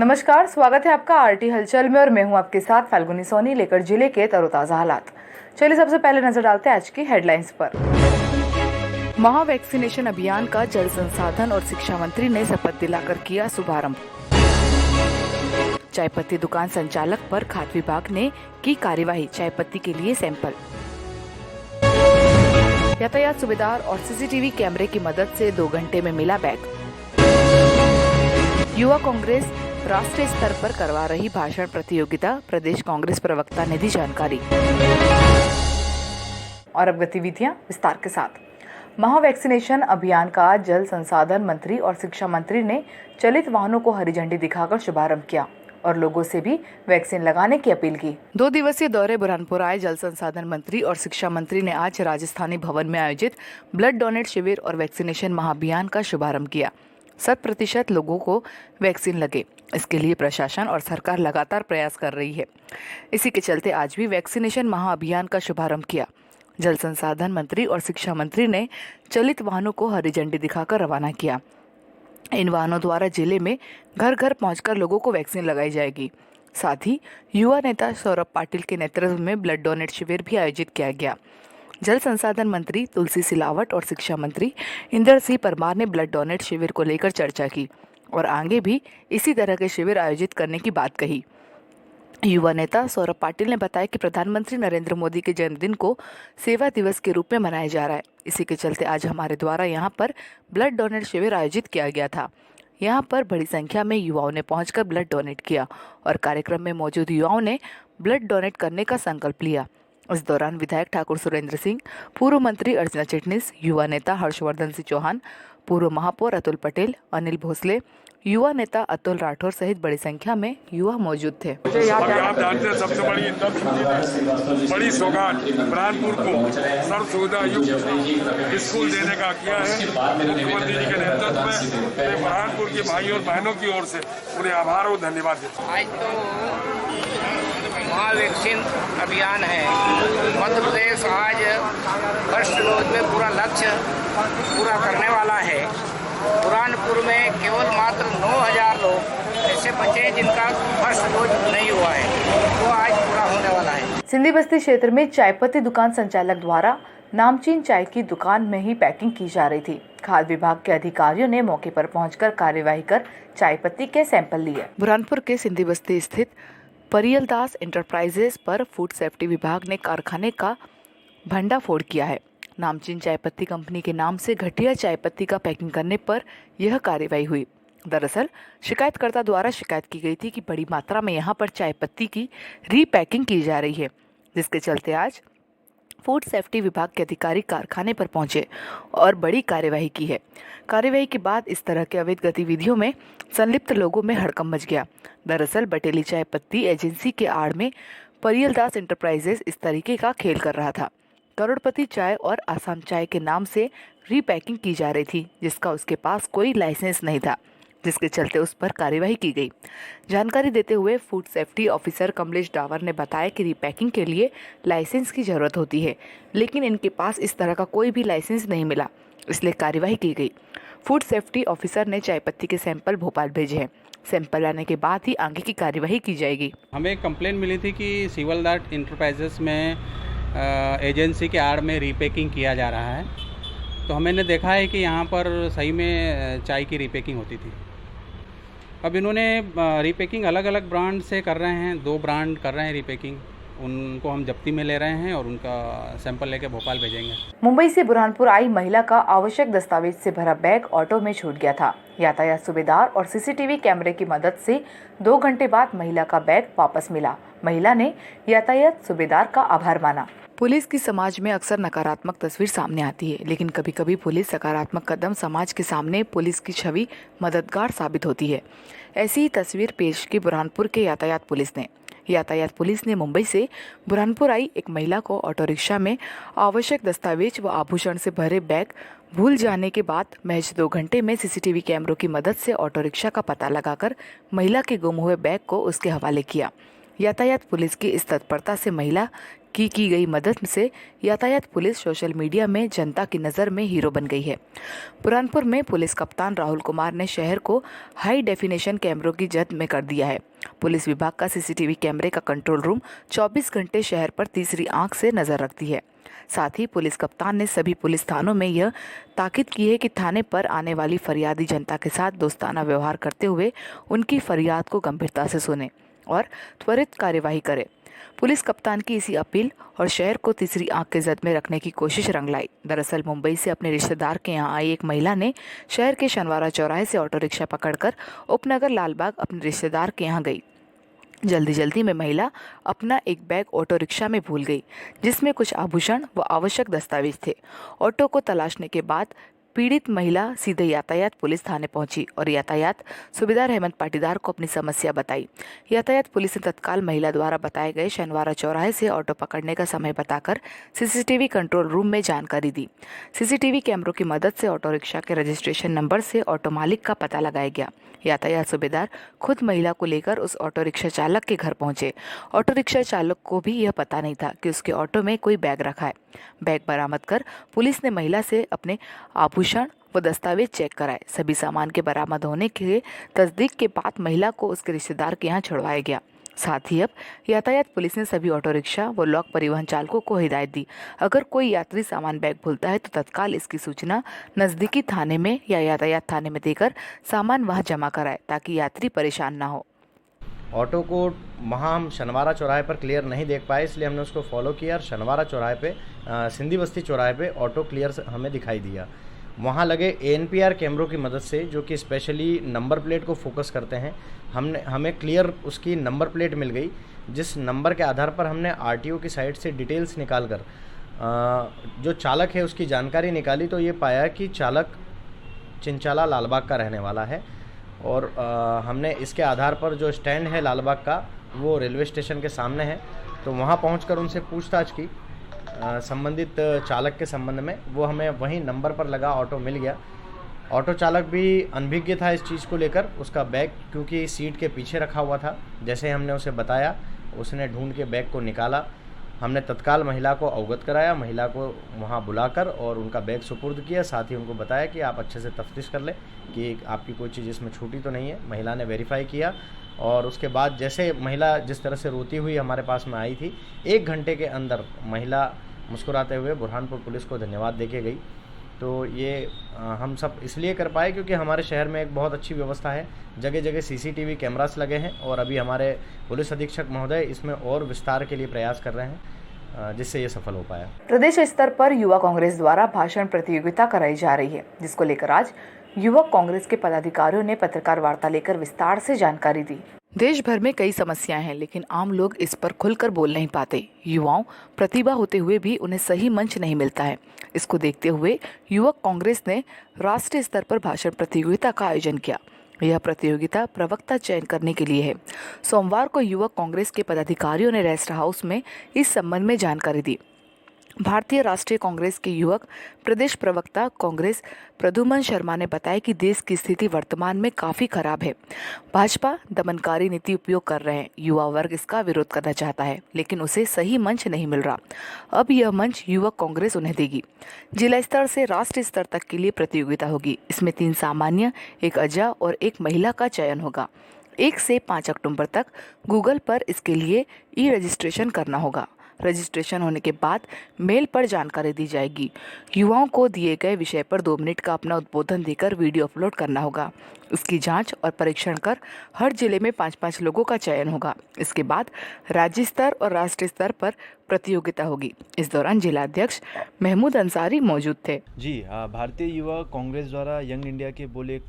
नमस्कार, स्वागत है आपका आरटी हलचल में और मैं हूं आपके साथ फाल्गुनी सोनी लेकर जिले के तरोताजा हालात। चलिए सबसे पहले नजर डालते हैं आज की हेडलाइंस पर। महा वैक्सीनेशन अभियान का जल संसाधन और शिक्षा मंत्री ने शपथ दिलाकर किया शुभारंभ। चाय पत्ती दुकान संचालक पर खाद्य विभाग ने की कार्यवाही, चाय पत्ती के लिए सैंपल। यातायात सुबेदार और सीसीटीवी कैमरे की मदद से 2 घंटे में मिला बैग। युवा कांग्रेस राष्ट्रीय स्तर पर करवा रही भाषण प्रतियोगिता, प्रदेश कांग्रेस प्रवक्ता ने दी जानकारी। और अब गतिविधियां विस्तार के साथ। महा वैक्सीनेशन अभियान का जल संसाधन मंत्री और शिक्षा मंत्री ने चलित वाहनों को हरी झंडी दिखाकर शुभारंभ किया और लोगों से भी वैक्सीन लगाने की अपील की। 2 दिवसीय दौरे बुरहानपुर आए जल संसाधन मंत्री और शिक्षा मंत्री ने आज राजस्थानी भवन में आयोजित ब्लड डोनेट शिविर और वैक्सीनेशन महाअभियान का शुभारंभ किया। 100% लोगों को वैक्सीन लगे, इसके लिए प्रशासन और सरकार लगातार प्रयास कर रही है। इसी के चलते आज भी वैक्सीनेशन महाअभियान का शुभारंभ किया। जल संसाधन मंत्री और शिक्षा मंत्री ने चलित वाहनों को हरी झंडी दिखाकर रवाना किया। इन वाहनों द्वारा जिले में घर घर पहुंचकर लोगों को वैक्सीन लगाई जाएगी। साथ ही युवा नेता सौरभ पाटिल के नेतृत्व में ब्लड डोनेट शिविर भी आयोजित किया गया। जल संसाधन मंत्री तुलसी सिलावट और शिक्षा मंत्री इंदर सिंह परमार ने ब्लड डोनेट शिविर को लेकर चर्चा की और आगे भी इसी तरह के शिविर आयोजित करने की बात कही। युवा नेता सौरभ पाटिल ने बताया कि प्रधानमंत्री नरेंद्र मोदी के जन्मदिन को सेवा दिवस के रूप में मनाया जा रहा है। इसी के चलते आज हमारे द्वारा यहाँ पर ब्लड डोनेट शिविर आयोजित किया गया था। यहाँ पर बड़ी संख्या में युवाओं ने पहुंचकर ब्लड डोनेट किया और कार्यक्रम में मौजूद युवाओं ने ब्लड डोनेट करने का संकल्प लिया। इस दौरान विधायक ठाकुर सुरेंद्र सिंह, पूर्व मंत्री अर्चना चिटनिस, युवा नेता हर्षवर्धन सिंह चौहान, पूर्व महापौर अतुल पटेल, अनिल भोसले, युवा नेता अतुल राठौर सहित बड़ी संख्या में युवा मौजूद थे। आप जानते हैं सबसे बड़ी सौगात बुरहानपुर को सर्व सुविधा युक्त स्कूल देने का किया है मुख्यमंत्री जी के नेतृत्व में। मैं बुरहानपुर के भाई और बहनों की ओर से उन्हें आभार और धन्यवाद देता हूँ। आज तो महा वैक्सीन अभियान है। मध्य प्रदेश आज फर्स्ट डोज में पूरा लक्ष्य पूरा करने वाला है। बुरहानपुर में केवल मात्र 9,000 लोग ऐसे बचे जिनका फर्स्ट डोज नहीं हुआ है, वो आज पूरा होने वाला है। सिंधी बस्ती क्षेत्र में चाय पत्ती दुकान संचालक द्वारा नामचीन चाय की दुकान में ही पैकिंग की जा रही थी। खाद्य विभाग के अधिकारियों ने मौके पर पहुंचकर कार्यवाही कर चाय पत्ती के सैंपल लिए। बुरहानपुर के सिंधी बस्ती स्थित परियलदास एंटरप्राइजेस पर फूड सेफ्टी विभाग ने कारखाने का भंडाफोड़ किया है। नामचीन चाय पत्ती कंपनी के नाम से घटिया चाय पत्ती का पैकिंग करने पर यह कार्रवाई हुई। दरअसल शिकायतकर्ता द्वारा शिकायत की गई थी कि बड़ी मात्रा में यहां पर चाय पत्ती की रीपैकिंग की जा रही है, जिसके चलते आज फूड सेफ्टी विभाग के अधिकारी कारखाने पर पहुंचे और बड़ी कार्यवाही की है। कार्यवाही के बाद इस तरह के अवैध गतिविधियों में संलिप्त लोगों में हड़कंप मच गया। दरअसल बटेली चाय पत्ती एजेंसी के आड़ में परियलदास एंटरप्राइजेस इस तरीके का खेल कर रहा था। करोड़पति चाय और आसाम चाय के नाम से रीपैकिंग की जा रही थी, जिसका उसके पास कोई लाइसेंस नहीं था, जिसके चलते उस पर कार्यवाही की गई। जानकारी देते हुए food safety officer Kamlesh Dawar ने बताया कि रीपैकिंग के लिए लाइसेंस की जरूरत होती है, लेकिन इनके पास इस तरह का कोई भी लाइसेंस नहीं मिला, इसलिए कार्यवाही की गई। फूड सेफ्टी ऑफिसर ने चाय पत्ती के सैंपल भोपाल भेजे हैं। सैंपल लाने के बाद ही आगे की कार्यवाही की जाएगी। हमें एक कंप्लेंट मिली थी कि सिविल डार्ट इंटरप्राइजेस में एजेंसी के आड़ में रीपैकिंग किया जा रहा है, तो हमने देखा है कि यहाँ पर सही में चाय की रीपैकिंग होती थी। अब इन्होंने रीपैकिंग अलग अलग ब्रांड से कर रहे हैं, 2 ब्रांड कर रहे हैं रीपैकिंग। उनको हम जब्ती में ले रहे हैं और उनका सैंपल लेके भोपाल भेजेंगे। मुंबई से बुरहानपुर आई महिला का आवश्यक दस्तावेज से भरा बैग ऑटो में छूट गया था। यातायात सुबेदार और सीसीटीवी कैमरे की मदद से 2 घंटे बाद महिला का बैग वापस मिला। महिला ने यातायात सुबेदार का आभार माना। पुलिस की समाज में अक्सर नकारात्मक तस्वीर सामने आती है, लेकिन कभी कभी पुलिस सकारात्मक कदम समाज के सामने पुलिस की छवि मददगार साबित होती है। ऐसी ही तस्वीर पेश की बुरहानपुर के यातायात पुलिस ने। यातायात पुलिस ने मुंबई से बुरहानपुर आई एक महिला को ऑटो रिक्शा में आवश्यक दस्तावेज व आभूषण से भरे बैग भूल जाने के बाद महज 2 घंटे में सीसीटीवी कैमरों की मदद से ऑटो रिक्शा का पता लगाकर महिला के गुम हुए बैग को उसके हवाले किया। यातायात पुलिस की इस तत्परता से महिला की गई मदद से यातायात पुलिस सोशल मीडिया में जनता की नज़र में हीरो बन गई है। बुरहानपुर में पुलिस कप्तान राहुल कुमार ने शहर को हाई डेफिनेशन कैमरों की जद में कर दिया है। पुलिस विभाग का सीसीटीवी कैमरे का कंट्रोल रूम 24 घंटे शहर पर तीसरी आंख से नजर रखती है। साथ ही पुलिस कप्तान ने सभी पुलिस थानों में यह ताकीद की है कि थाने पर आने वाली फरियादी जनता के साथ दोस्ताना व्यवहार करते हुए उनकी फरियाद को गंभीरता से सुने और त्वरित कार्यवाही करे। पुलिस कप्तान की इसी अपील और शहर को तीसरी आंख के जद में रखने की कोशिश रंग लाई। दरअसल मुंबई से अपने रिश्तेदार के यहाँ आई एक महिला ने शहर के शनिवारा चौराहे से ऑटो रिक्शा पकड़कर उपनगर लालबाग अपने रिश्तेदार के यहाँ गई। जल्दी में महिला अपना एक बैग ऑटो रिक्शा में भूल गई, जिसमें कुछ आभूषण व आवश्यक दस्तावेज थे। ऑटो को तलाशने के बाद पीड़ित महिला सीधे यातायात पुलिस थाने पहुंची और यातायात सूबेदार हेमंत पाटीदार को अपनी समस्या बताई। यातायात पुलिस ने तत्काल महिला द्वारा बताए गए शनिवारा चौराहे से ऑटो पकड़ने का समय बताकर सीसीटीवी कंट्रोल रूम में जानकारी दी। सीसीटीवी कैमरों की मदद से ऑटो रिक्शा के रजिस्ट्रेशन नंबर से ऑटो मालिक का पता लगाया गया। यातायात सूबेदार खुद महिला को लेकर उस ऑटो रिक्शा चालक के घर पहुंचे। ऑटो रिक्शा चालक को भी यह पता नहीं था कि उसके ऑटो में कोई बैग रखा है। बैग बरामद कर पुलिस ने महिला से अपने आभूषण व दस्तावेज चेक कराए। सभी सामान के बरामद होने के तस्दीक के बाद महिला को उसके रिश्तेदार के यहाँ छुड़वाया गया। साथ ही अब यातायात पुलिस ने सभी ऑटो रिक्शा व लोक परिवहन चालकों को हिदायत दी, अगर कोई यात्री सामान बैग भूलता है तो तत्काल इसकी सूचना नज़दीकी थाने में या यातायात थाने में देकर सामान वहां जमा कराए, ताकि यात्री परेशान ना हो। ऑटो को वहाँ हम शनिवारा चौराहे पर क्लियर नहीं देख पाए, इसलिए हमने उसको फॉलो किया और शनिवारा चौराहे पे सिंधी बस्ती चौराहे पे ऑटो क्लियर हमें दिखाई दिया। वहाँ लगे ANPR कैमरों की मदद से, जो कि स्पेशली नंबर प्लेट को फोकस करते हैं, हमें क्लियर उसकी नंबर प्लेट मिल गई, जिस नंबर के आधार पर हमने RTO की साइट से डिटेल्स निकाल कर जो चालक है उसकी जानकारी निकाली, तो ये पाया कि चालक चिंचाला लालबाग का रहने वाला है। और हमने इसके आधार पर जो स्टैंड है लालबाग का वो रेलवे स्टेशन के सामने है, तो वहाँ पहुंचकर उनसे पूछताछ की संबंधित चालक के संबंध में। वो हमें वहीं नंबर पर लगा ऑटो मिल गया। ऑटो चालक भी अनभिज्ञ था इस चीज़ को लेकर। उसका बैग क्योंकि सीट के पीछे रखा हुआ था, जैसे हमने उसे बताया उसने ढूंढ के बैग को निकाला। हमने तत्काल महिला को अवगत कराया, महिला को वहाँ बुलाकर और उनका बैग सुपुर्द किया। साथ ही उनको बताया कि आप अच्छे से तफ्तीश कर लें कि आपकी कोई चीज़ इसमें छूटी तो नहीं है। महिला ने वेरीफाई किया और उसके बाद जैसे महिला जिस तरह से रोती हुई हमारे पास में आई थी, 1 घंटे के अंदर महिला मुस्कुराते हुए बुरहानपुर पुलिस को धन्यवाद देके गई। तो ये हम सब इसलिए कर पाए क्योंकि हमारे शहर में एक बहुत अच्छी व्यवस्था है, जगह जगह CCTV कैमरास लगे हैं और अभी हमारे पुलिस अधीक्षक महोदय इसमें और विस्तार के लिए प्रयास कर रहे हैं, जिससे ये सफल हो पाया। प्रदेश स्तर पर युवा कांग्रेस द्वारा भाषण प्रतियोगिता कराई जा रही है, जिसको लेकर आज युवक कांग्रेस के पदाधिकारियों ने पत्रकार वार्ता लेकर विस्तार से जानकारी दी। देश भर में कई समस्याएं हैं, लेकिन आम लोग इस पर खुलकर बोल नहीं पाते। युवाओं प्रतिभा होते हुए भी उन्हें सही मंच नहीं मिलता है। इसको देखते हुए युवक कांग्रेस ने राष्ट्रीय स्तर पर भाषण प्रतियोगिता का आयोजन किया। यह प्रतियोगिता प्रवक्ता चयन करने के लिए है। सोमवार को युवक कांग्रेस के पदाधिकारियों ने रेस्ट हाउस में इस संबंध में जानकारी दी। भारतीय राष्ट्रीय कांग्रेस के युवक प्रदेश प्रवक्ता कांग्रेस प्रद्युमन शर्मा ने बताया कि देश की स्थिति वर्तमान में काफ़ी खराब है। भाजपा दमनकारी नीति उपयोग कर रहे हैं। युवा वर्ग इसका विरोध करना चाहता है, लेकिन उसे सही मंच नहीं मिल रहा। अब यह मंच युवक कांग्रेस उन्हें देगी। जिला स्तर से राष्ट्रीय स्तर तक के लिए प्रतियोगिता होगी। इसमें 3 सामान्य, 1 अजा और 1 महिला का चयन होगा। 1 से 5 अक्टूबर तक गूगल पर इसके लिए रजिस्ट्रेशन करना होगा। रजिस्ट्रेशन होने के बाद मेल पर जानकारी दी जाएगी। युवाओं को दिए गए विषय पर 2 मिनट का अपना उद्बोधन देकर वीडियो अपलोड करना होगा। इसकी जांच और परीक्षण कर हर जिले में 5-5 लोगों का चयन होगा। इसके बाद राज्य स्तर और राष्ट्रीय स्तर पर प्रतियोगिता होगी। इस दौरान जिला अध्यक्ष महमूद अंसारी मौजूद थे। जी, भारतीय युवा कांग्रेस द्वारा यंग इंडिया के बोल एक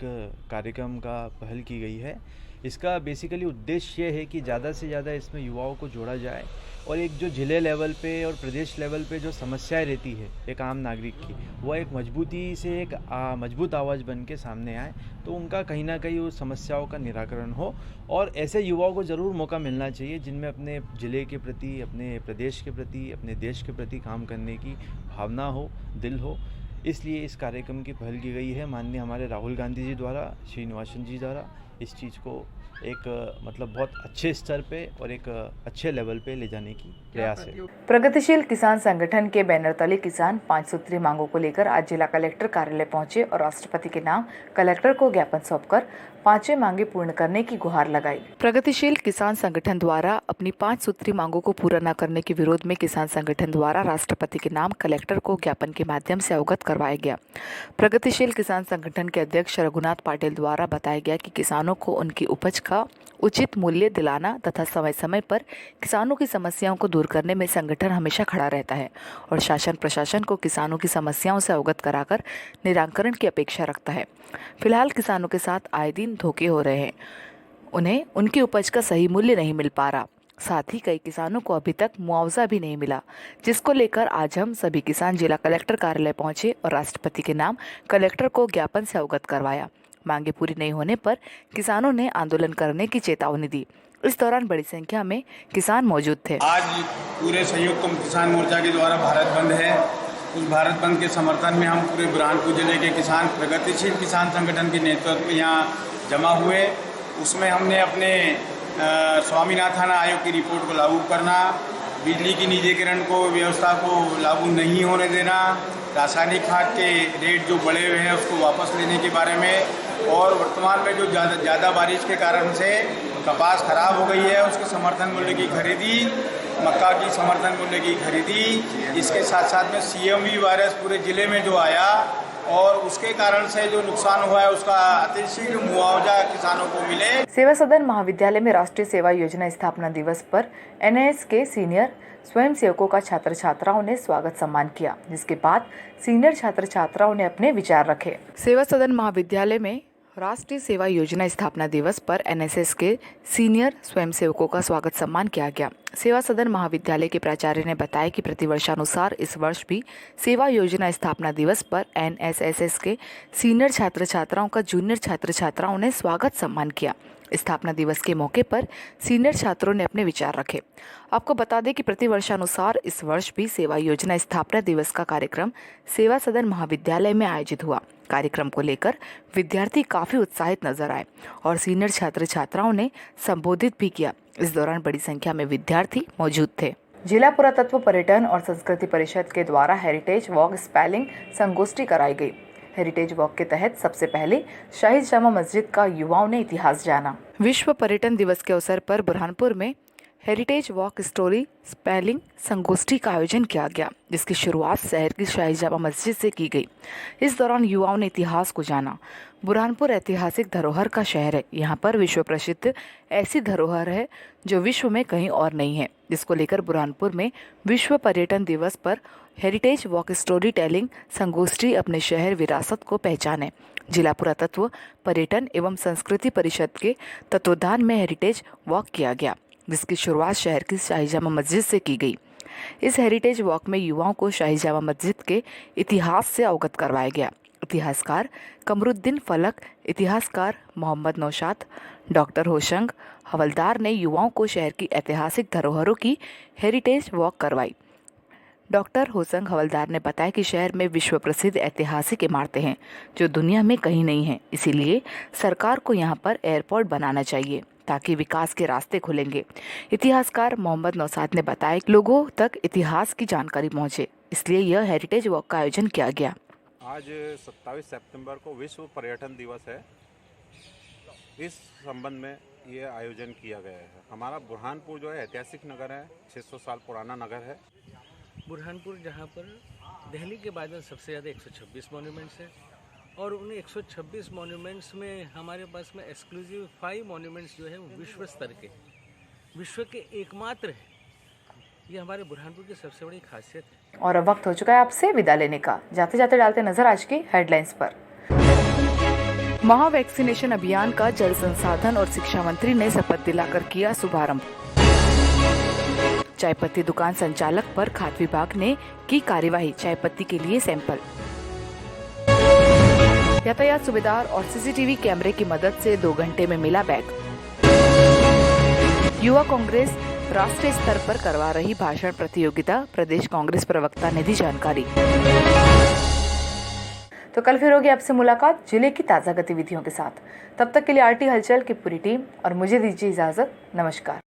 कार्यक्रम का पहल की गई है। इसका बेसिकली उद्देश्य ये है कि ज़्यादा से ज़्यादा इसमें युवाओं को जोड़ा जाए और एक जो जिले लेवल पे और प्रदेश लेवल पे जो समस्याएं रहती है एक आम नागरिक की, वो एक मजबूती से एक मजबूत आवाज़ बन के सामने आए, तो उनका कहीं ना कहीं उस समस्याओं का निराकरण हो। और ऐसे युवाओं को ज़रूर मौका मिलना चाहिए जिनमें अपने ज़िले के प्रति, अपने प्रदेश के प्रति, अपने देश के प्रति काम करने की भावना हो, दिल हो। इसलिए इस कार्यक्रम की पहल की गई है। माननीय हमारे राहुल गांधी जी द्वारा, श्रीनिवासन जी द्वारा इस चीज़ को एक मतलब बहुत अच्छे स्तर पे और एक अच्छे लेवल पे ले जाने की प्रयास है। प्रगतिशील किसान संगठन के बैनर तले किसान 5 सूत्री मांगों को लेकर आज जिला कलेक्टर कार्यालय पहुंचे और राष्ट्रपति के नाम कलेक्टर को ज्ञापन सौंपकर 5 मांगे पूर्ण करने की गुहार लगाई। प्रगतिशील किसान संगठन द्वारा अपनी 5 सूत्री मांगों को पूरा न करने के विरोध में किसान संगठन द्वारा राष्ट्रपति के नाम कलेक्टर को ज्ञापन के माध्यम से अवगत करवाया गया। प्रगतिशील किसान संगठन के अध्यक्ष रघुनाथ पाटिल द्वारा बताया गया कि किसानों को उनकी उपज का उचित मूल्य दिलाना तथा समय समय पर किसानों की समस्याओं को दूर करने में संगठन हमेशा खड़ा रहता है और शासन प्रशासन को किसानों की समस्याओं से अवगत कराकर निराकरण की अपेक्षा रखता है। फिलहाल किसानों के साथ आए दिन धोखे हो रहे हैं, उन्हें उनकी उपज का सही मूल्य नहीं मिल पा रहा। साथ ही कई किसानों को अभी तक मुआवजा भी नहीं मिला, जिसको लेकर आज हम सभी किसान जिला कलेक्टर कार्यालय पहुंचे और राष्ट्रपति के नाम कलेक्टर को ज्ञापन से अवगत करवाया। मांगे पूरी नहीं होने पर किसानों ने आंदोलन करने की चेतावनी दी। इस दौरान बड़ी संख्या में किसान मौजूद थे। आज पूरे संयुक्त किसान मोर्चा के द्वारा भारत बंद है। उस भारत बंद के समर्थन में हम पूरे बुरहानपुर जिले के किसान प्रगतिशील किसान संगठन के नेतृत्व में यहाँ जमा हुए। उसमें हमने अपने स्वामीनाथन आयोग की रिपोर्ट को लागू करना, बिजली की निजीकरण को व्यवस्था को लागू नहीं होने देना, रासायनिक खाद के रेट जो बढ़े हुए हैं उसको वापस लेने के बारे में, और वर्तमान में जो ज़्यादा बारिश के कारण से कपास खराब हो गई है उसके समर्थन मूल्य की खरीदी, मक्का की समर्थन मूल्य की खरीदी, इसके साथ साथ में CMV वायरस पूरे ज़िले में जो आया और उसके कारण से जो नुकसान हुआ है उसका अतिशीघ्र मुआवजा किसानों को मिले। सेवा सदन महाविद्यालय में राष्ट्रीय सेवा योजना स्थापना दिवस पर NIS के सीनियर स्वयं सेवकों का छात्र छात्राओं ने स्वागत सम्मान किया, जिसके बाद सीनियर छात्र छात्राओं ने अपने विचार रखे। सेवा सदन महाविद्यालय में राष्ट्रीय सेवा योजना स्थापना दिवस पर NSS के सीनियर स्वयंसेवकों का स्वागत सम्मान किया गया। सेवा सदन महाविद्यालय के प्राचार्य ने बताया कि प्रतिवर्षानुसार इस वर्ष भी सेवा योजना स्थापना दिवस पर NSS के सीनियर छात्र छात्राओं का जूनियर छात्र छात्राओं ने स्वागत सम्मान किया। स्थापना दिवस के मौके पर सीनियर छात्रों ने अपने विचार रखे। आपको बता दें कि प्रतिवर्षानुसार इस वर्ष भी सेवा योजना स्थापना दिवस का कार्यक्रम सेवा सदन महाविद्यालय में आयोजित हुआ। कार्यक्रम को लेकर विद्यार्थी काफी उत्साहित नजर आए और सीनियर छात्र छात्राओं ने संबोधित भी किया। इस दौरान बड़ी संख्या में विद्यार्थी मौजूद थे। जिला पुरातत्व पर्यटन और संस्कृति परिषद के द्वारा हेरिटेज वॉक स्पेलिंग संगोष्ठी कराई गई। हेरिटेज वॉक के तहत सबसे पहले शाही जामा मस्जिद का युवाओं ने इतिहास जाना। विश्व पर्यटन दिवस के अवसर पर बुरहानपुर में हेरिटेज वॉक स्टोरी स्पेलिंग संगोष्ठी का आयोजन किया गया, जिसकी शुरुआत शहर की शाही जामा मस्जिद से की गई। इस दौरान युवाओं ने इतिहास को जाना। बुरहानपुर ऐतिहासिक धरोहर का शहर है। यहाँ पर विश्व प्रसिद्ध ऐसी धरोहर है जो विश्व में कहीं और नहीं है, जिसको लेकर बुरहानपुर में विश्व पर्यटन दिवस पर हेरिटेज वॉक स्टोरी टेलिंग संगोष्ठी अपने शहर विरासत को पहचाने। जिला पुरातत्व पर्यटन एवं संस्कृति परिषद के तत्वाधान में हेरिटेज वॉक किया गया, जिसकी शुरुआत शहर की शाही जामा मस्जिद से की गई। इस हेरिटेज वॉक में युवाओं को शाही जामा मस्जिद के इतिहास से अवगत करवाया गया। इतिहासकार कमरुद्दीन फलक, इतिहासकार मोहम्मद नौशाद, डॉक्टर होशंग हवलदार ने युवाओं को शहर की ऐतिहासिक धरोहरों की हेरिटेज वॉक करवाई। डॉक्टर होशंग हवलदार ने बताया कि शहर में विश्व प्रसिद्ध ऐतिहासिक इमारतें हैं जो दुनिया में कहीं नहीं हैं, इसीलिए सरकार को यहाँ पर एयरपोर्ट बनाना चाहिए ताकि विकास के रास्ते खुलेंगे। इतिहासकार मोहम्मद नौशाद ने बताया कि लोगों तक इतिहास की जानकारी पहुँचे, इसलिए यह हेरिटेज वॉक का आयोजन किया गया। आज 27 सितंबर को विश्व पर्यटन दिवस है। इस संबंध में ये आयोजन किया गया है। हमारा बुरहानपुर जो है ऐतिहासिक नगर है, 600 साल पुराना नगर है। बुरहानपुर जहाँ पर दिल्ली के बाद में सबसे ज़्यादा 126 मॉन्यूमेंट्स हैं और उन 126 मॉन्यूमेंट्स में हमारे पास में एक्सक्लूसिव 5 मॉन्यूमेंट्स जो है वो विश्व स्तर के, विश्व के एकमात्र हैं। ये हमारे बुरहानपुर की सबसे बड़ी खासियत है। और अब वक्त हो चुका है आपसे विदा लेने का। जाते जाते डालते नजर आज की हेडलाइंस पर। महा वैक्सीनेशन अभियान का जल संसाधन और शिक्षा मंत्री ने शपथ दिलाकर किया शुभारंभ। चाय पत्ती दुकान संचालक पर खाद्य विभाग ने की कार्यवाही, चाय पत्ती के लिए सैंपल। यातायात सुबेदार और CCTV कैमरे की मदद से 2 घंटे में मिला बैग। युवा कांग्रेस राष्ट्रीय स्तर पर करवा रही भाषण प्रतियोगिता, प्रदेश कांग्रेस प्रवक्ता ने दी जानकारी। तो कल फिर होगी आपसे मुलाकात जिले की ताज़ा गतिविधियों के साथ। तब तक के लिए आरटी हलचल की पूरी टीम और मुझे दीजिए इजाज़त। नमस्कार।